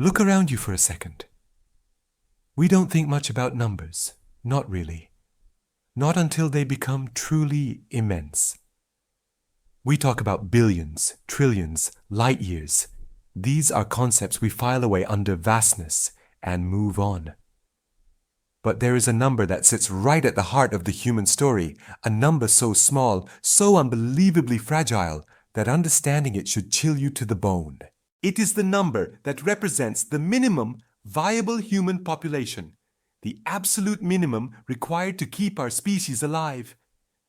Look around you for a second. We don't think much about numbers, not really. Not until they become truly immense. We talk about billions, trillions, light years. These are concepts we file away under vastness and move on. But there is a number that sits right at the heart of the human story, a number so small, so unbelievably fragile, that understanding it should chill you to the bone. It is the number that represents the minimum viable human population, the absolute minimum required to keep our species alive.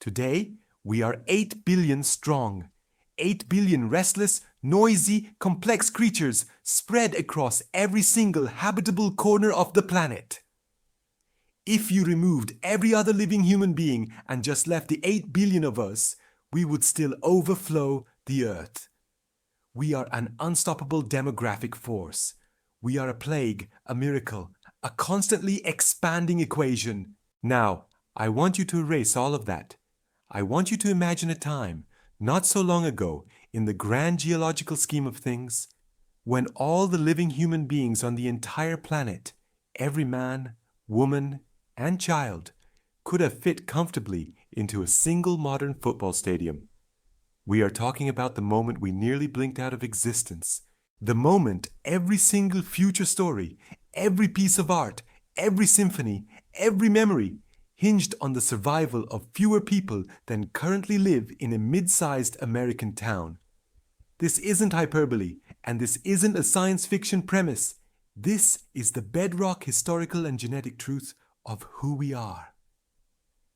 Today, we are 8 billion strong. 8 billion restless, noisy, complex creatures spread across every single habitable corner of the planet. If you removed every other living human being and just left the 8 billion of us, we would still overflow the earth. We are an unstoppable demographic force. We are a plague, a miracle, a constantly expanding equation. Now, I want you to erase all of that. I want you to imagine a time, not so long ago, in the grand geological scheme of things, when all the living human beings on the entire planet, every man, woman, and child, could have fit comfortably into a single modern football stadium. We are talking about the moment we nearly blinked out of existence. The moment every single future story, every piece of art, every symphony, every memory hinged on the survival of fewer people than currently live in a mid-sized American town. This isn't hyperbole, and this isn't a science fiction premise. This is the bedrock historical and genetic truth of who we are.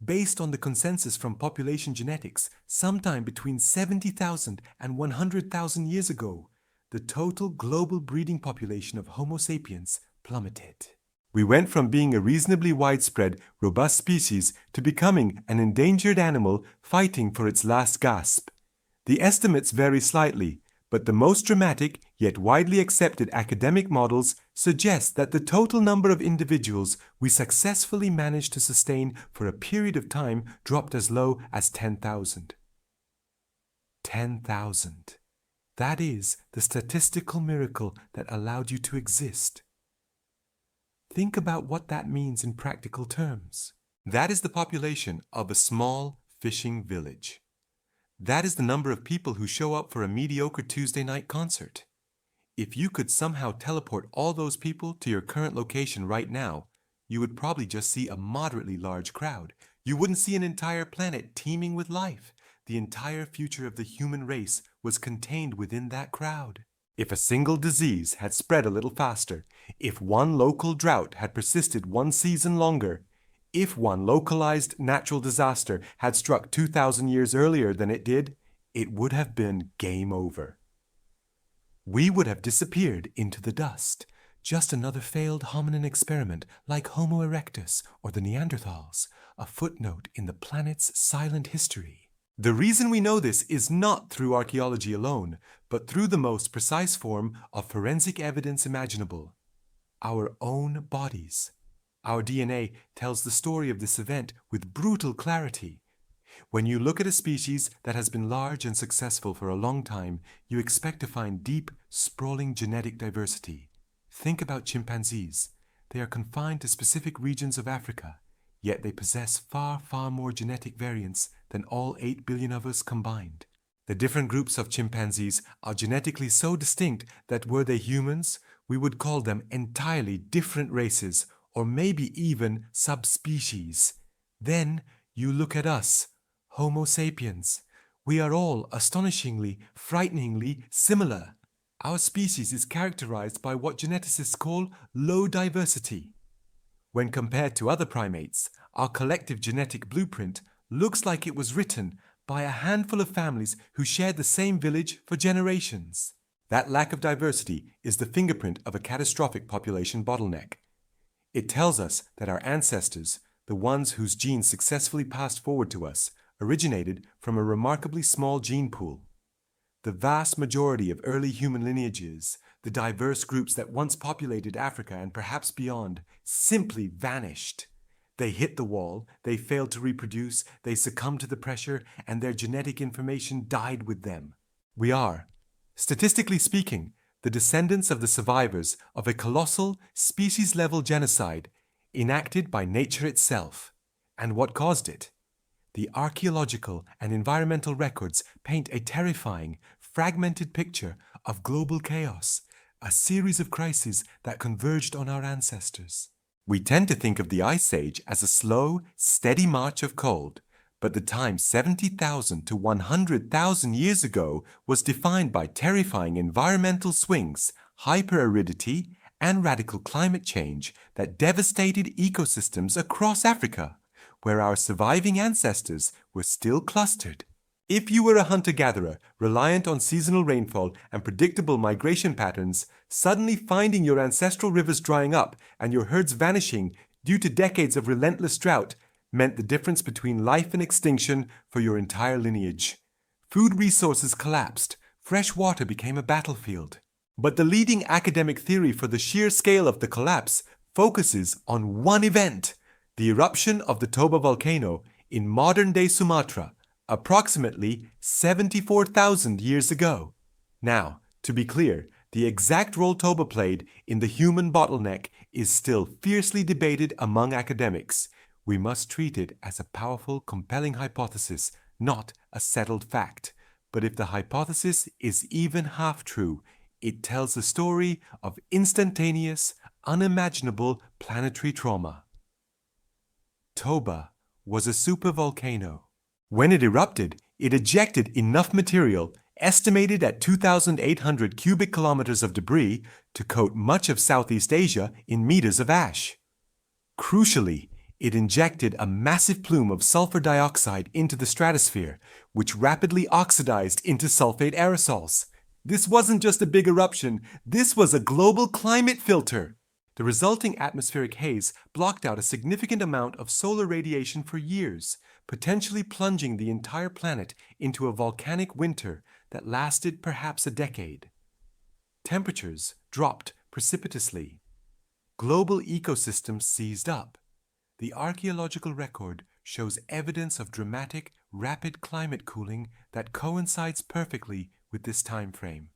Based on the consensus from population genetics, sometime between 70,000 and 100,000 years ago, the total global breeding population of Homo sapiens plummeted. We went from being a reasonably widespread, robust species to becoming an endangered animal fighting for its last gasp. The estimates vary slightly, but the most dramatic yet widely accepted academic models suggest that the total number of individuals we successfully managed to sustain for a period of time dropped as low as 10,000. 10,000. That is the statistical miracle that allowed you to exist. Think about what that means in practical terms. That is the population of a small fishing village. That is the number of people who show up for a mediocre Tuesday night concert. If you could somehow teleport all those people to your current location right now, you would probably just see a moderately large crowd. You wouldn't see an entire planet teeming with life. The entire future of the human race was contained within that crowd. If a single disease had spread a little faster, if one local drought had persisted one season longer, if one localized natural disaster had struck 2,000 years earlier than it did, it would have been game over. We would have disappeared into the dust, just another failed hominin experiment like Homo erectus or the Neanderthals, a footnote in the planet's silent history. The reason we know this is not through archaeology alone, but through the most precise form of forensic evidence imaginable: our own bodies. Our DNA tells the story of this event with brutal clarity. When you look at a species that has been large and successful for a long time, you expect to find deep, sprawling genetic diversity. Think about chimpanzees. They are confined to specific regions of Africa, yet they possess far, far more genetic variants than all 8 billion of us combined. The different groups of chimpanzees are genetically so distinct that were they humans, we would call them entirely different races, or maybe even subspecies. Then you look at us, Homo sapiens. We are all astonishingly, frighteningly similar. Our species is characterized by what geneticists call low diversity. When compared to other primates, our collective genetic blueprint looks like it was written by a handful of families who shared the same village for generations. That lack of diversity is the fingerprint of a catastrophic population bottleneck. It tells us that our ancestors, the ones whose genes successfully passed forward to us, originated from a remarkably small gene pool. The vast majority of early human lineages, the diverse groups that once populated Africa and perhaps beyond, simply vanished. They hit the wall, they failed to reproduce, they succumbed to the pressure, and their genetic information died with them. We are, statistically speaking, the descendants of the survivors of a colossal, species-level genocide enacted by nature itself. And what caused it? The archaeological and environmental records paint a terrifying, fragmented picture of global chaos, a series of crises that converged on our ancestors. We tend to think of the Ice Age as a slow, steady march of cold, but the time 70,000 to 100,000 years ago was defined by terrifying environmental swings, hyperaridity, and radical climate change that devastated ecosystems across Africa, where our surviving ancestors were still clustered. If you were a hunter-gatherer, reliant on seasonal rainfall and predictable migration patterns, suddenly finding your ancestral rivers drying up and your herds vanishing due to decades of relentless drought meant the difference between life and extinction for your entire lineage. Food resources collapsed, fresh water became a battlefield. But the leading academic theory for the sheer scale of the collapse focuses on one event, the eruption of the Toba volcano in modern-day Sumatra, approximately 74,000 years ago. Now, to be clear, the exact role Toba played in the human bottleneck is still fiercely debated among academics. We must treat it as a powerful, compelling hypothesis, not a settled fact. But if the hypothesis is even half true, it tells the story of instantaneous, unimaginable planetary trauma. Toba was a supervolcano. When it erupted, it ejected enough material, estimated at 2,800 cubic kilometers of debris, to coat much of Southeast Asia in meters of ash. Crucially, it injected a massive plume of sulfur dioxide into the stratosphere, which rapidly oxidized into sulfate aerosols. This wasn't just a big eruption, this was a global climate filter. The resulting atmospheric haze blocked out a significant amount of solar radiation for years, potentially plunging the entire planet into a volcanic winter that lasted perhaps a decade. Temperatures dropped precipitously. Global ecosystems seized up. The archaeological record shows evidence of dramatic, rapid climate cooling that coincides perfectly with this time frame.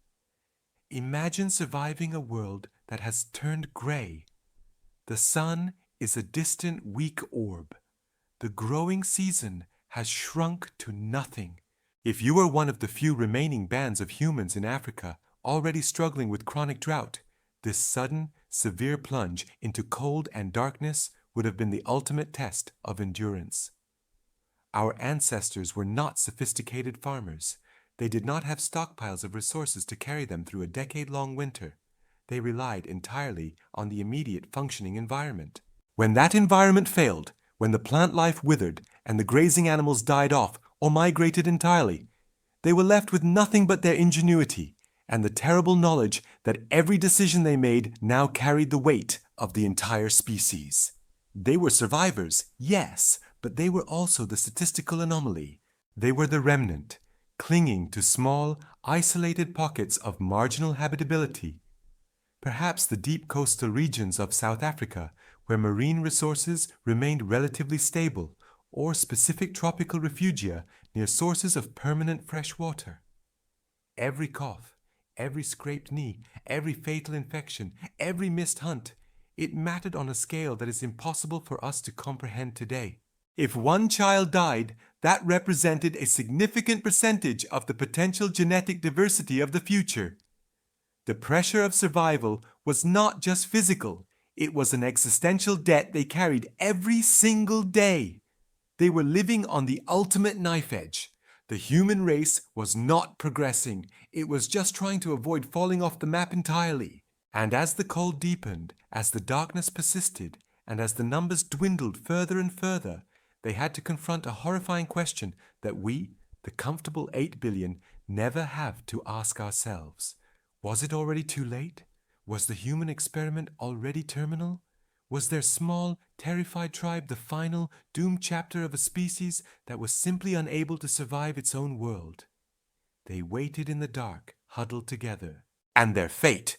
Imagine surviving a world that has turned gray. The sun is a distant, weak orb. The growing season has shrunk to nothing. If you were one of the few remaining bands of humans in Africa already struggling with chronic drought, this sudden, severe plunge into cold and darkness would have been the ultimate test of endurance. Our ancestors were not sophisticated farmers. They did not have stockpiles of resources to carry them through a decade-long winter. They relied entirely on the immediate functioning environment. When that environment failed, when the plant life withered and the grazing animals died off or migrated entirely, they were left with nothing but their ingenuity and the terrible knowledge that every decision they made now carried the weight of the entire species. They were survivors, yes, but they were also the statistical anomaly. They were the remnant, clinging to small, isolated pockets of marginal habitability. Perhaps the deep coastal regions of South Africa, where marine resources remained relatively stable, or specific tropical refugia near sources of permanent fresh water. Every cough, every scraped knee, every fatal infection, every missed hunt, it mattered on a scale that is impossible for us to comprehend today. If one child died, that represented a significant percentage of the potential genetic diversity of the future. The pressure of survival was not just physical, it was an existential debt they carried every single day. They were living on the ultimate knife edge. The human race was not progressing, it was just trying to avoid falling off the map entirely. And as the cold deepened, as the darkness persisted, and as the numbers dwindled further and further, they had to confront a horrifying question that we, the comfortable 8 billion, never have to ask ourselves. Was it already too late? Was the human experiment already terminal? Was their small, terrified tribe the final, doomed chapter of a species that was simply unable to survive its own world? They waited in the dark, huddled together. And their fate,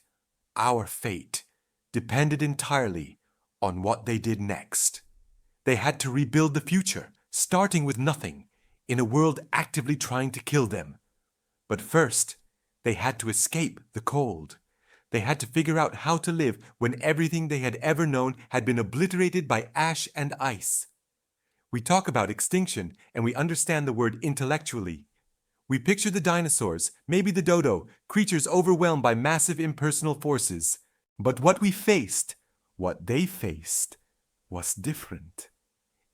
our fate, depended entirely on what they did next. They had to rebuild the future, starting with nothing, in a world actively trying to kill them. But first, they had to escape the cold. They had to figure out how to live when everything they had ever known had been obliterated by ash and ice. We talk about extinction and we understand the word intellectually. We picture the dinosaurs, maybe the dodo, creatures overwhelmed by massive impersonal forces. But what we faced, what they faced, was different.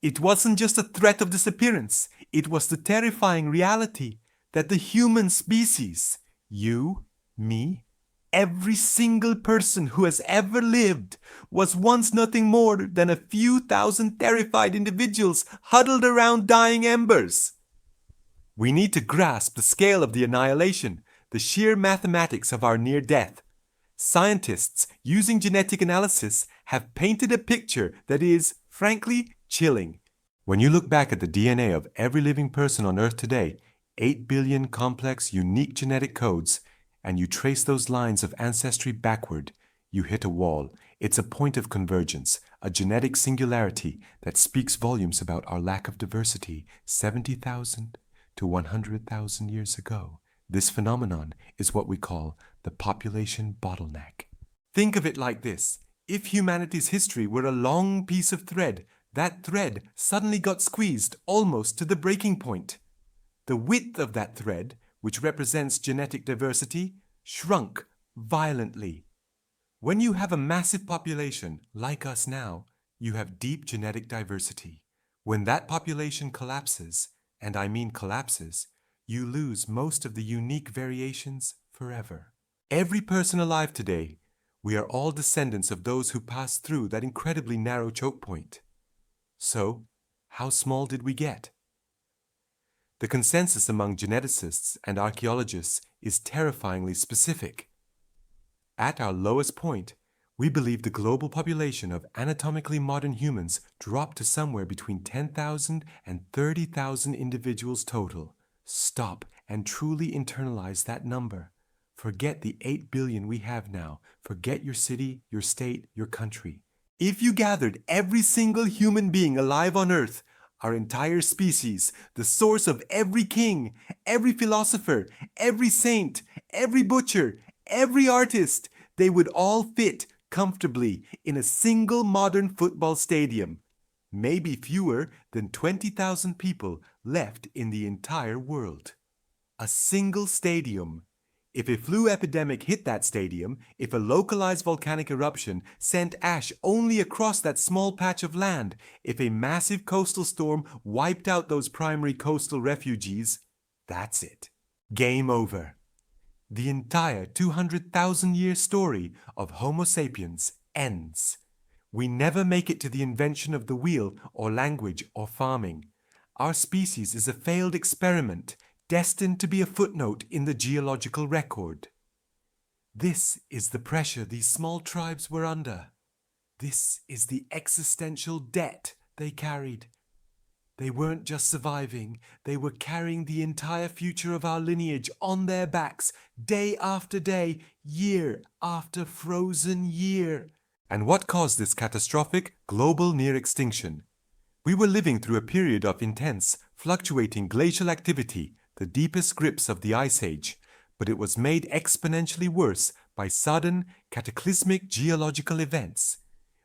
It wasn't just a threat of disappearance. It was the terrifying reality that the human species, you, me, every single person who has ever lived, was once nothing more than a few thousand terrified individuals huddled around dying embers. We need to grasp the scale of the annihilation, the sheer mathematics of our near death. Scientists, using genetic analysis, have painted a picture that is, frankly, chilling. When you look back at the DNA of every living person on Earth today, 8 billion complex, unique genetic codes, and you trace those lines of ancestry backward, you hit a wall. It's a point of convergence, a genetic singularity that speaks volumes about our lack of diversity 70,000 to 100,000 years ago. This phenomenon is what we call the population bottleneck. Think of it like this. If humanity's history were a long piece of thread, that thread suddenly got squeezed almost to the breaking point. The width of that thread, which represents genetic diversity, shrunk violently. When you have a massive population, like us now, you have deep genetic diversity. When that population collapses, and I mean collapses, you lose most of the unique variations forever. Every person alive today, we are all descendants of those who passed through that incredibly narrow choke point. So, how small did we get? The consensus among geneticists and archaeologists is terrifyingly specific. At our lowest point, we believe the global population of anatomically modern humans dropped to somewhere between 10,000 and 30,000 individuals total. Stop and truly internalize that number. Forget the 8 billion we have now. Forget your city, your state, your country. If you gathered every single human being alive on Earth, our entire species, the source of every king, every philosopher, every saint, every butcher, every artist, they would all fit comfortably in a single modern football stadium. Maybe fewer than 20,000 people left in the entire world. A single stadium. If a flu epidemic hit that stadium, if a localized volcanic eruption sent ash only across that small patch of land, if a massive coastal storm wiped out those primary coastal refugees, that's it. Game over. The entire 200,000-year story of Homo sapiens ends. We never make it to the invention of the wheel or language or farming. Our species is a failed experiment, destined to be a footnote in the geological record. This is the pressure these small tribes were under. This is the existential debt they carried. They weren't just surviving, they were carrying the entire future of our lineage on their backs, day after day, year after frozen year. And what caused this catastrophic global near extinction? We were living through a period of intense, fluctuating glacial activity, the deepest grips of the Ice Age, but it was made exponentially worse by sudden, cataclysmic geological events.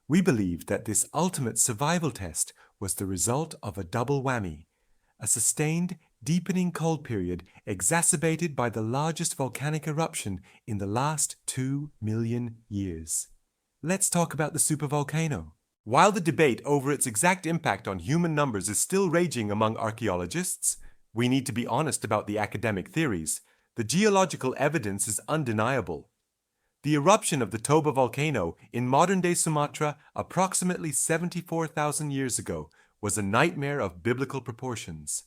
We believe that this ultimate survival test was the result of a double whammy, a sustained, deepening cold period exacerbated by the largest volcanic eruption in the last 2 million years. Let's talk about the supervolcano. While the debate over its exact impact on human numbers is still raging among archaeologists, we need to be honest about the academic theories. The geological evidence is undeniable. The eruption of the Toba volcano in modern-day Sumatra approximately 74,000 years ago was a nightmare of biblical proportions.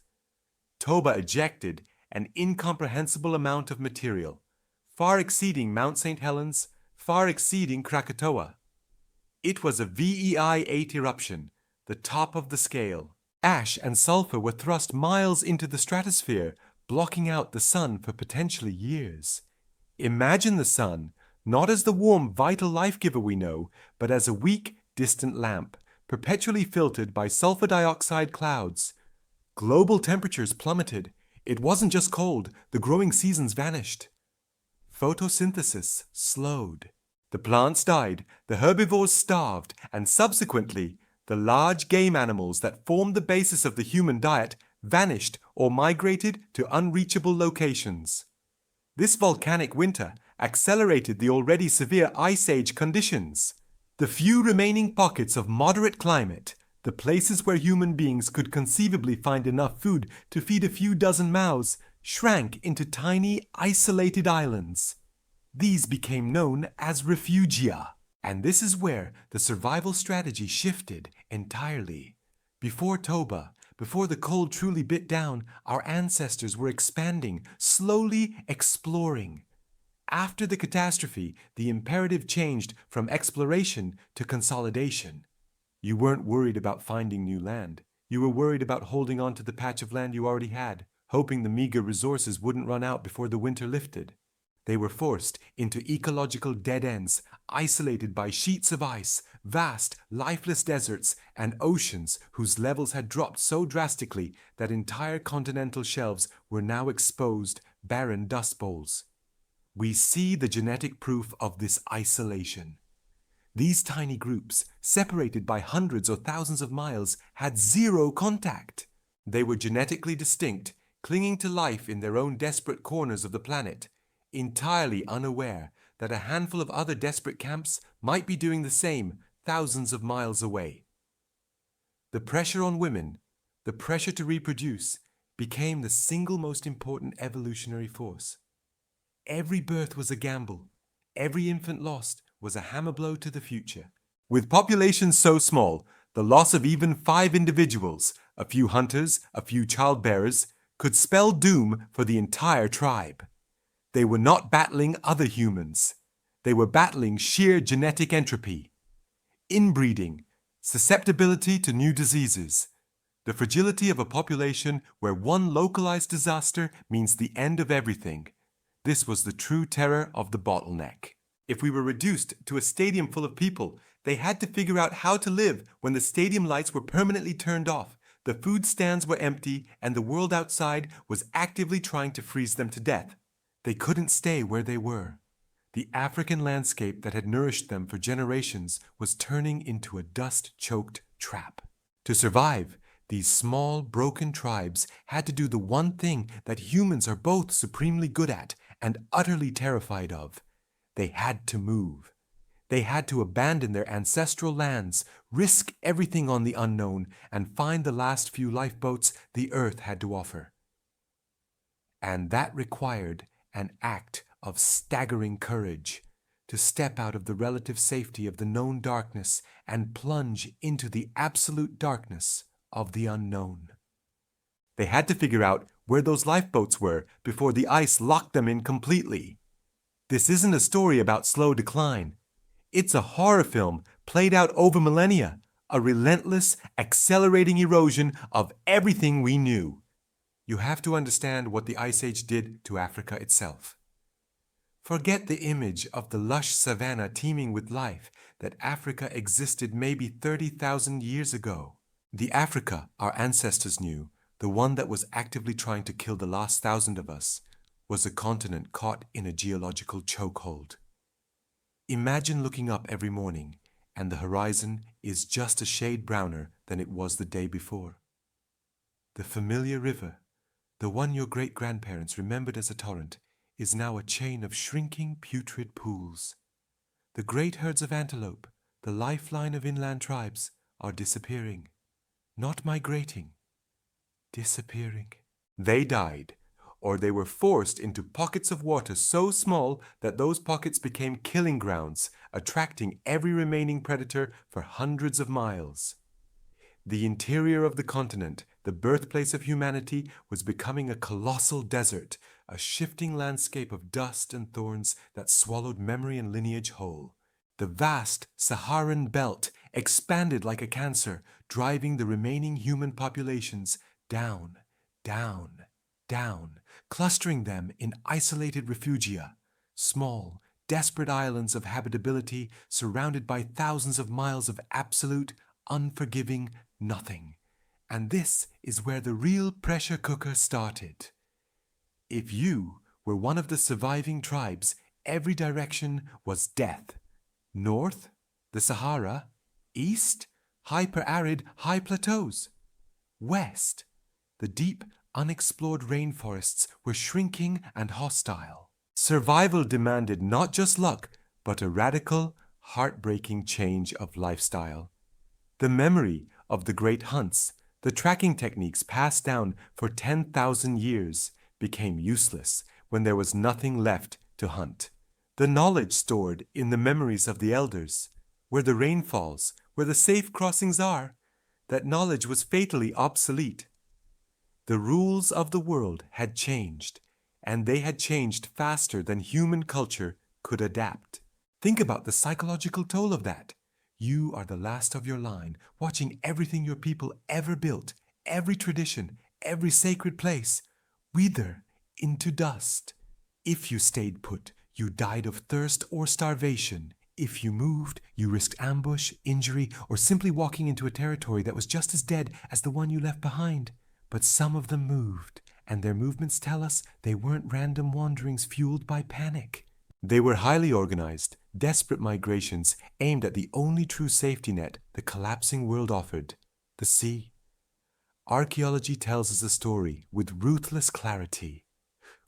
Toba ejected an incomprehensible amount of material, far exceeding Mount St. Helens, far exceeding Krakatoa. It was a VEI 8 eruption, the top of the scale. Ash and sulfur were thrust miles into the stratosphere, blocking out the sun for potentially years. Imagine the sun, not as the warm, vital life giver we know, but as a weak, distant lamp, perpetually filtered by sulfur dioxide clouds. Global temperatures plummeted. It wasn't just cold, the growing seasons vanished. Photosynthesis slowed. The plants died, the herbivores starved, and subsequently, the large game animals that formed the basis of the human diet vanished or migrated to unreachable locations. This volcanic winter accelerated the already severe Ice Age conditions. The few remaining pockets of moderate climate, the places where human beings could conceivably find enough food to feed a few dozen mouths, shrank into tiny, isolated islands. These became known as refugia, and this is where the survival strategy shifted entirely. Before Toba, before the cold truly bit down, our ancestors were expanding, slowly exploring. After the catastrophe, the imperative changed from exploration to consolidation. You weren't worried about finding new land. You were worried about holding on to the patch of land you already had, hoping the meager resources wouldn't run out before the winter lifted. They were forced into ecological dead ends, isolated by sheets of ice, vast, lifeless deserts, and oceans whose levels had dropped so drastically that entire continental shelves were now exposed, barren dust bowls. We see the genetic proof of this isolation. These tiny groups, separated by hundreds or thousands of miles, had zero contact. They were genetically distinct, clinging to life in their own desperate corners of the planet, entirely unaware that a handful of other desperate camps might be doing the same thousands of miles away. The pressure on women, the pressure to reproduce, became the single most important evolutionary force. Every birth was a gamble. Every infant lost was a hammer blow to the future. With populations so small, the loss of even 5 individuals, a few hunters, a few childbearers, could spell doom for the entire tribe. They were not battling other humans. They were battling sheer genetic entropy, inbreeding, susceptibility to new diseases, the fragility of a population where one localized disaster means the end of everything. This was the true terror of the bottleneck. If we were reduced to a stadium full of people, they had to figure out how to live when the stadium lights were permanently turned off, the food stands were empty, and the world outside was actively trying to freeze them to death. They couldn't stay where they were. The African landscape that had nourished them for generations was turning into a dust-choked trap. To survive, these small, broken tribes had to do the one thing that humans are both supremely good at and utterly terrified of. They had to move. They had to abandon their ancestral lands, risk everything on the unknown, and find the last few lifeboats the earth had to offer. And that required an act of staggering courage, to step out of the relative safety of the known darkness and plunge into the absolute darkness of the unknown. They had to figure out where those lifeboats were before the ice locked them in completely. This isn't a story about slow decline. It's a horror film played out over millennia, a relentless, accelerating erosion of everything we knew. You have to understand what the Ice Age did to Africa itself. Forget the image of the lush savanna teeming with life that Africa existed maybe 30,000 years ago. The Africa our ancestors knew, the one that was actively trying to kill the last 1,000 of us, was a continent caught in a geological chokehold. Imagine looking up every morning and the horizon is just a shade browner than it was the day before. The familiar river, the one your great-grandparents remembered as a torrent, is now a chain of shrinking, putrid pools. The great herds of antelope, the lifeline of inland tribes, are disappearing. Not migrating, disappearing. They died, or they were forced into pockets of water so small that those pockets became killing grounds, attracting every remaining predator for hundreds of miles. The interior of the continent, the birthplace of humanity, was becoming a colossal desert, a shifting landscape of dust and thorns that swallowed memory and lineage whole. The vast Saharan belt expanded like a cancer, driving the remaining human populations down, down, down, clustering them in isolated refugia, small, desperate islands of habitability surrounded by thousands of miles of absolute, unforgiving nothing. And this is where the real pressure cooker started. If you were one of the surviving tribes, every direction was death. North, the Sahara. East, hyper-arid high plateaus. West, the deep, unexplored rainforests were shrinking and hostile. Survival demanded not just luck, but a radical, heartbreaking change of lifestyle. The memory of the great hunts, the tracking techniques passed down for 10,000 years, became useless when there was nothing left to hunt. The knowledge stored in the memories of the elders, where the rain falls, where the safe crossings are, that knowledge was fatally obsolete. The rules of the world had changed, and they had changed faster than human culture could adapt. Think about the psychological toll of that. You are the last of your line, watching everything your people ever built, every tradition, every sacred place, wither into dust. If you stayed put, you died of thirst or starvation. If you moved, you risked ambush, injury, or simply walking into a territory that was just as dead as the one you left behind. But some of them moved, and their movements tell us they weren't random wanderings fueled by panic. They were highly organized, desperate migrations aimed at the only true safety net the collapsing world offered, the sea. Archaeology tells us a story with ruthless clarity.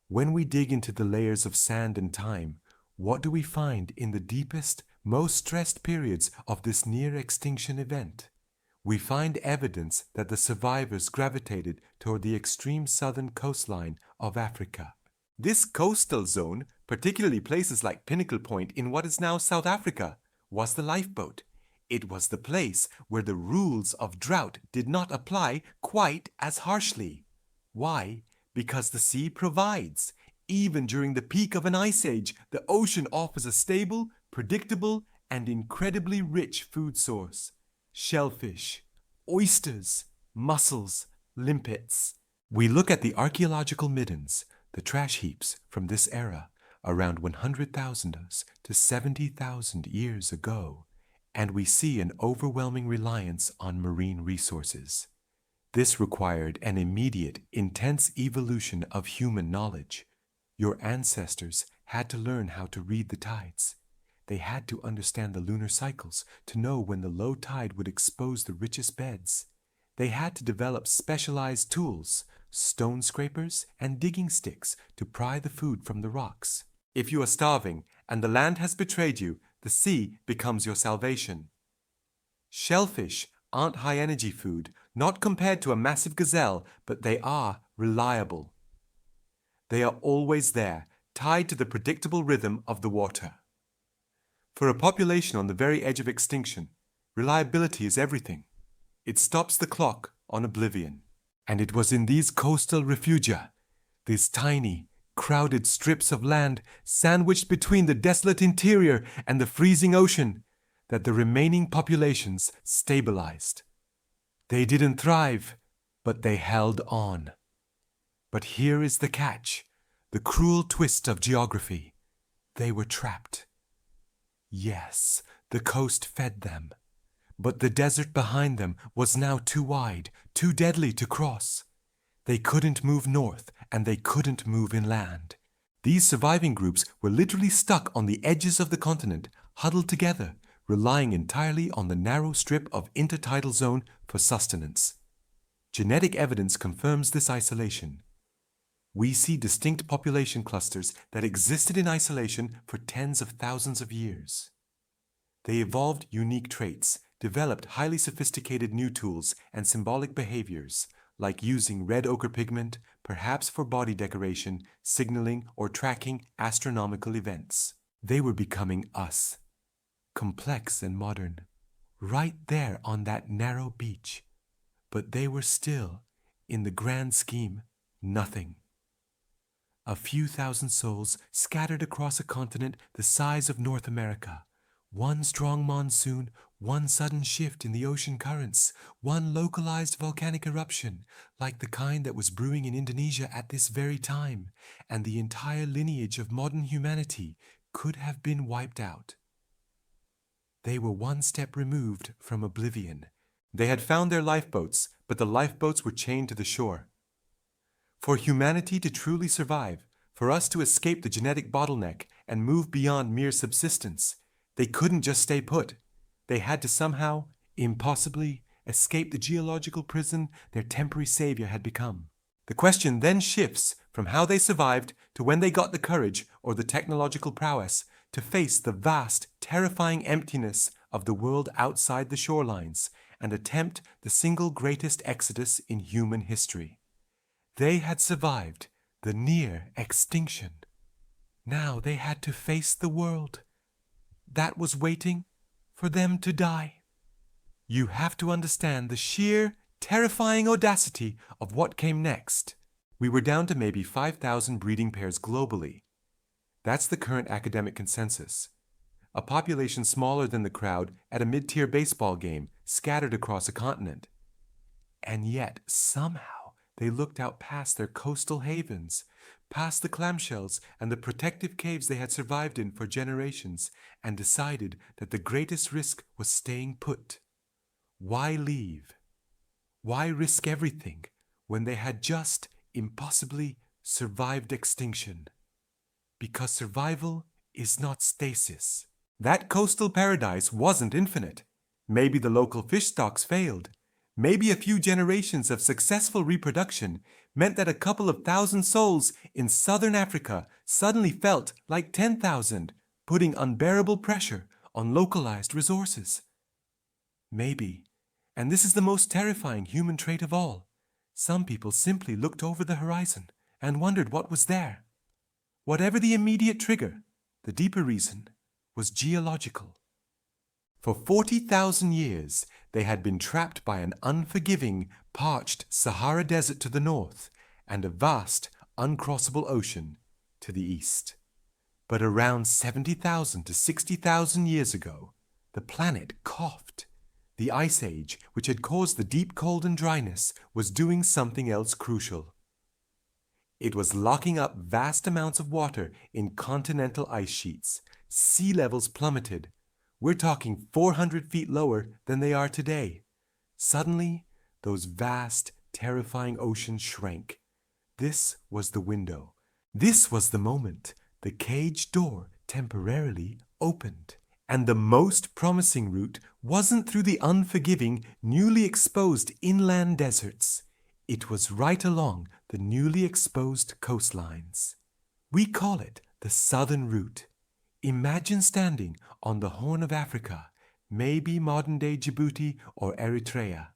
When we dig into the layers of sand and time, what do we find in the deepest, most stressed periods of this near-extinction event? We find evidence that the survivors gravitated toward the extreme southern coastline of Africa. This coastal zone, particularly places like Pinnacle Point in what is now South Africa, was the lifeboat. It was the place where the rules of drought did not apply quite as harshly. Why? Because the sea provides. Even during the peak of an ice age, the ocean offers a stable, predictable, and incredibly rich food source. Shellfish, oysters, mussels, limpets. We look at the archaeological middens, the trash heaps from this era, around 100,000 to 70,000 years ago, and we see an overwhelming reliance on marine resources. This required an immediate, intense evolution of human knowledge. Your ancestors had to learn how to read the tides. They had to understand the lunar cycles to know when the low tide would expose the richest beds. They had to develop specialized tools, stone scrapers and digging sticks to pry the food from the rocks. If you are starving and the land has betrayed you, the sea becomes your salvation. Shellfish aren't high-energy food, not compared to a massive gazelle, but they are reliable. They are always there, tied to the predictable rhythm of the water. For a population on the very edge of extinction, reliability is everything. It stops the clock on oblivion. And it was in these coastal refugia, these tiny, crowded strips of land sandwiched between the desolate interior and the freezing ocean, that the remaining populations stabilized. They didn't thrive, but they held on. But here is the catch, the cruel twist of geography. They were trapped. Yes, the coast fed them, but the desert behind them was now too wide, too deadly to cross. They couldn't move north, and they couldn't move inland. These surviving groups were literally stuck on the edges of the continent, huddled together, relying entirely on the narrow strip of intertidal zone for sustenance. Genetic evidence confirms this isolation. We see distinct population clusters that existed in isolation for tens of thousands of years. They evolved unique traits, developed highly sophisticated new tools and symbolic behaviors, like using red ochre pigment, perhaps for body decoration, signaling, or tracking astronomical events. They were becoming us, complex and modern, right there on that narrow beach. But they were still, in the grand scheme, nothing. A few thousand souls scattered across a continent the size of North America. One strong monsoon, one sudden shift in the ocean currents, one localized volcanic eruption, like the kind that was brewing in Indonesia at this very time, and the entire lineage of modern humanity could have been wiped out. They were one step removed from oblivion. They had found their lifeboats, but the lifeboats were chained to the shore. For humanity to truly survive, for us to escape the genetic bottleneck and move beyond mere subsistence, They couldn't just stay put. They had to somehow, impossibly, escape the geological prison their temporary savior had become. The question then shifts from how they survived to when they got the courage or the technological prowess to face the vast, terrifying emptiness of the world outside the shorelines and attempt the single greatest exodus in human history. They had survived the near extinction. Now they had to face the world that was waiting for them to die. You have to understand the sheer, terrifying audacity of what came next. We were down to maybe 5,000 breeding pairs globally. That's the current academic consensus. A population smaller than the crowd at a mid-tier baseball game scattered across a continent. And yet, somehow, they looked out past their coastal havens, past the clamshells and the protective caves they had survived in for generations, and decided that the greatest risk was staying put. Why leave? Why risk everything when they had just impossibly survived extinction? Because survival is not stasis. That coastal paradise wasn't infinite. Maybe the local fish stocks failed. Maybe a few generations of successful reproduction meant that a couple of thousand souls in southern Africa suddenly felt like 10,000, putting unbearable pressure on localized resources. Maybe, and this is the most terrifying human trait of all, some people simply looked over the horizon and wondered what was there. Whatever the immediate trigger, the deeper reason was geological. For 40,000 years, they had been trapped by an unforgiving, parched Sahara Desert to the north and a vast, uncrossable ocean to the east. But around 70,000 to 60,000 years ago, the planet coughed. The Ice Age, which had caused the deep cold and dryness, was doing something else crucial. It was locking up vast amounts of water in continental ice sheets. Sea levels plummeted. We're talking 400 feet lower than they are today. Suddenly, those vast, terrifying oceans shrank. This was the window. This was the moment the cage door temporarily opened. And the most promising route wasn't through the unforgiving, newly exposed inland deserts. It was right along the newly exposed coastlines. We call it the Southern Route. Imagine standing on the Horn of Africa, maybe modern-day Djibouti or Eritrea.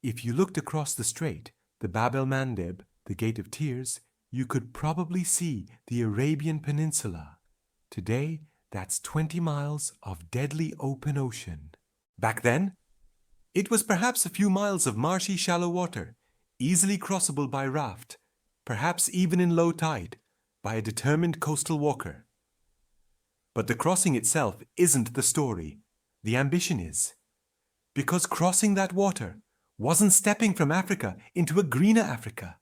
If you looked across the strait, the Bab el-Mandeb, the Gate of Tears, you could probably see the Arabian Peninsula. Today, that's 20 miles of deadly open ocean. Back then, it was perhaps a few miles of marshy, shallow water, easily crossable by raft, perhaps even in low tide, by a determined coastal walker. But the crossing itself isn't the story. The ambition is. Because crossing that water wasn't stepping from Africa into a greener Africa.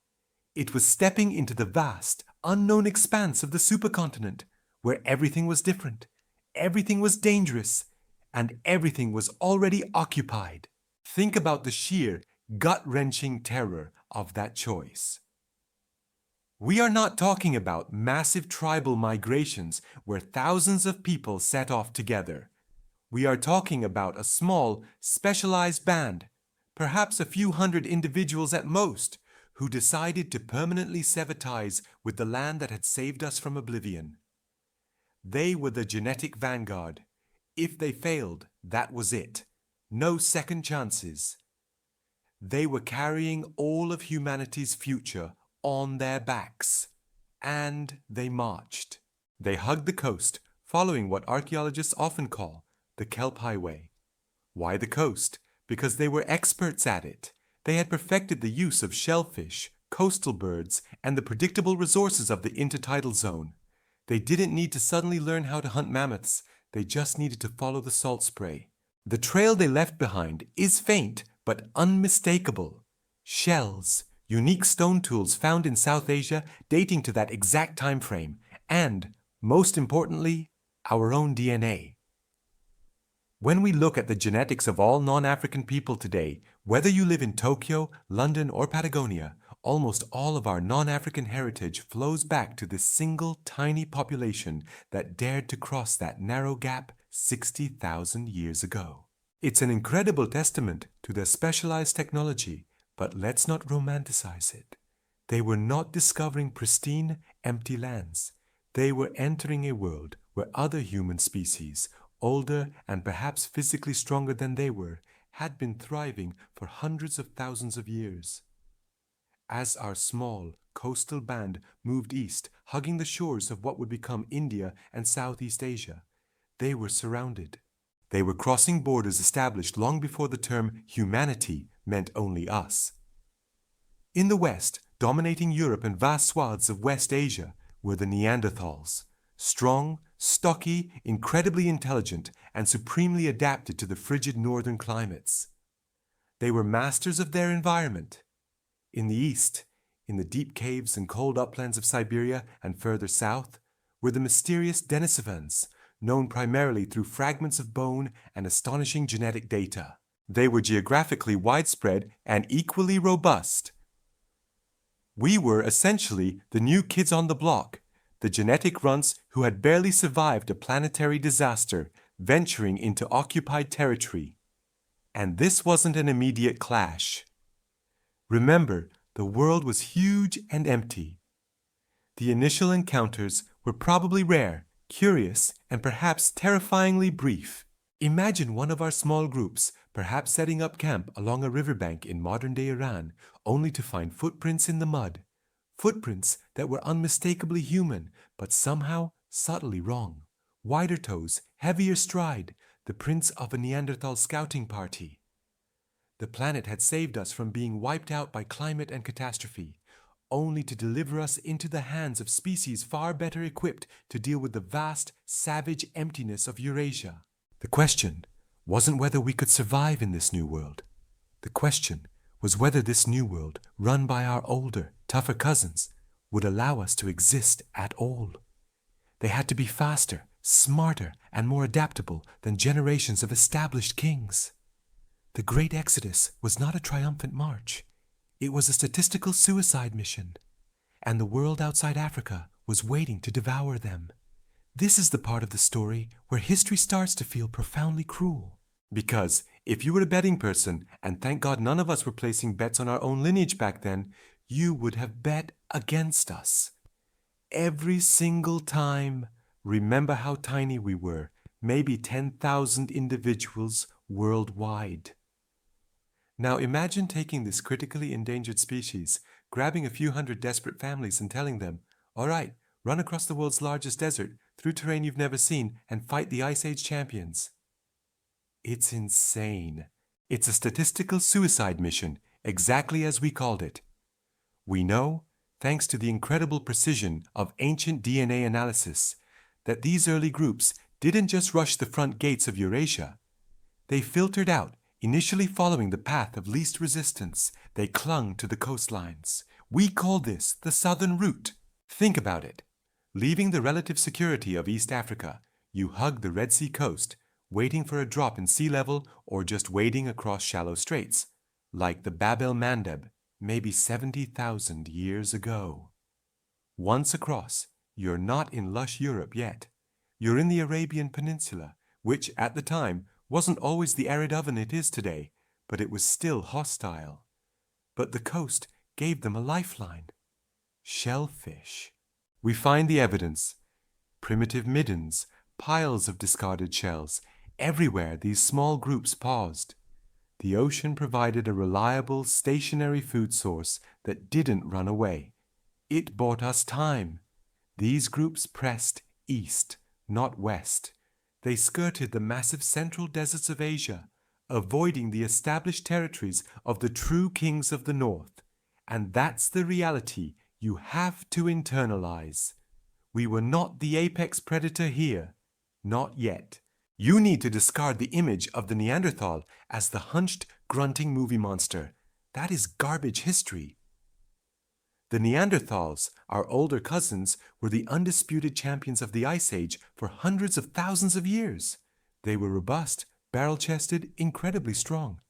It was stepping into the vast, unknown expanse of the supercontinent, where everything was different, everything was dangerous, and everything was already occupied. Think about the sheer, gut-wrenching terror of that choice. We are not talking about massive tribal migrations where thousands of people set off together. We are talking about a small, specialized band, perhaps a few hundred individuals at most, who decided to permanently sever ties with the land that had saved us from oblivion. They were the genetic vanguard. If they failed, that was it. No second chances. They were carrying all of humanity's future on their backs. And they marched. They hugged the coast, following what archaeologists often call the Kelp Highway. Why the coast? Because they were experts at it. They had perfected the use of shellfish, coastal birds, and the predictable resources of the intertidal zone. They didn't need to suddenly learn how to hunt mammoths. They just needed to follow the salt spray. The trail they left behind is faint but unmistakable. Shells, unique stone tools found in South Asia dating to that exact time frame, and, most importantly, our own DNA. When we look at the genetics of all non-African people today, whether you live in Tokyo, London, or Patagonia, almost all of our non-African heritage flows back to this single tiny population that dared to cross that narrow gap 60,000 years ago. It's an incredible testament to their specialized technology, but let's not romanticize it. They were not discovering pristine, empty lands. They were entering a world where other human species, older and perhaps physically stronger than they were, had been thriving for hundreds of thousands of years. As our small, coastal band moved east, hugging the shores of what would become India and Southeast Asia, they were surrounded. They were crossing borders established long before the term humanity meant only us. In the west, dominating Europe and vast swaths of West Asia, were the Neanderthals, strong, stocky, incredibly intelligent, and supremely adapted to the frigid northern climates. They were masters of their environment. In the east, in the deep caves and cold uplands of Siberia and further south, were the mysterious Denisovans, known primarily through fragments of bone and astonishing genetic data. They were geographically widespread and equally robust. We were essentially the new kids on the block, the genetic runts who had barely survived a planetary disaster, venturing into occupied territory. And this wasn't an immediate clash. Remember, the world was huge and empty. The initial encounters were probably rare, curious, and perhaps terrifyingly brief. Imagine one of our small groups, perhaps setting up camp along a riverbank in modern-day Iran, only to find footprints in the mud. Footprints that were unmistakably human, but somehow subtly wrong. Wider toes, heavier stride, the prints of a Neanderthal scouting party. The planet had saved us from being wiped out by climate and catastrophe, only to deliver us into the hands of species far better equipped to deal with the vast, savage emptiness of Eurasia. The question wasn't whether we could survive in this new world. The question was whether this new world, run by our older, tougher cousins, would allow us to exist at all. They had to be faster, smarter, and more adaptable than generations of established kings. The Great Exodus was not a triumphant march. It was a statistical suicide mission, and the world outside Africa was waiting to devour them. This is the part of the story where history starts to feel profoundly cruel. Because if you were a betting person, and thank God none of us were placing bets on our own lineage back then, you would have bet against us. Every single time. Remember how tiny we were, maybe 10,000 individuals worldwide. Now imagine taking this critically endangered species, grabbing a few hundred desperate families and telling them, all right, run across the world's largest desert, through terrain you've never seen, and fight the Ice Age champions. It's insane. It's a statistical suicide mission, exactly as we called it. We know, thanks to the incredible precision of ancient DNA analysis, that these early groups didn't just rush the front gates of Eurasia. They filtered out, initially following the path of least resistance. They clung to the coastlines. We call this the Southern Route. Think about it. Leaving the relative security of East Africa, you hug the Red Sea coast, waiting for a drop in sea level or just wading across shallow straits, like the Bab el-Mandeb, maybe 70,000 years ago. Once across, you're not in lush Europe yet. You're in the Arabian Peninsula, which at the time wasn't always the arid oven it is today, but it was still hostile. But the coast gave them a lifeline. Shellfish. We find the evidence. Primitive middens, piles of discarded shells. Everywhere these small groups paused. The ocean provided a reliable, stationary food source that didn't run away. It bought us time. These groups pressed east, not west. They skirted the massive central deserts of Asia, avoiding the established territories of the true kings of the north. And that's the reality you have to internalize. We were not the apex predator here. Not yet. You need to discard the image of the Neanderthal as the hunched, grunting movie monster. That is garbage history. The Neanderthals, our older cousins, were the undisputed champions of the Ice Age for hundreds of thousands of years. They were robust, barrel-chested, incredibly strong.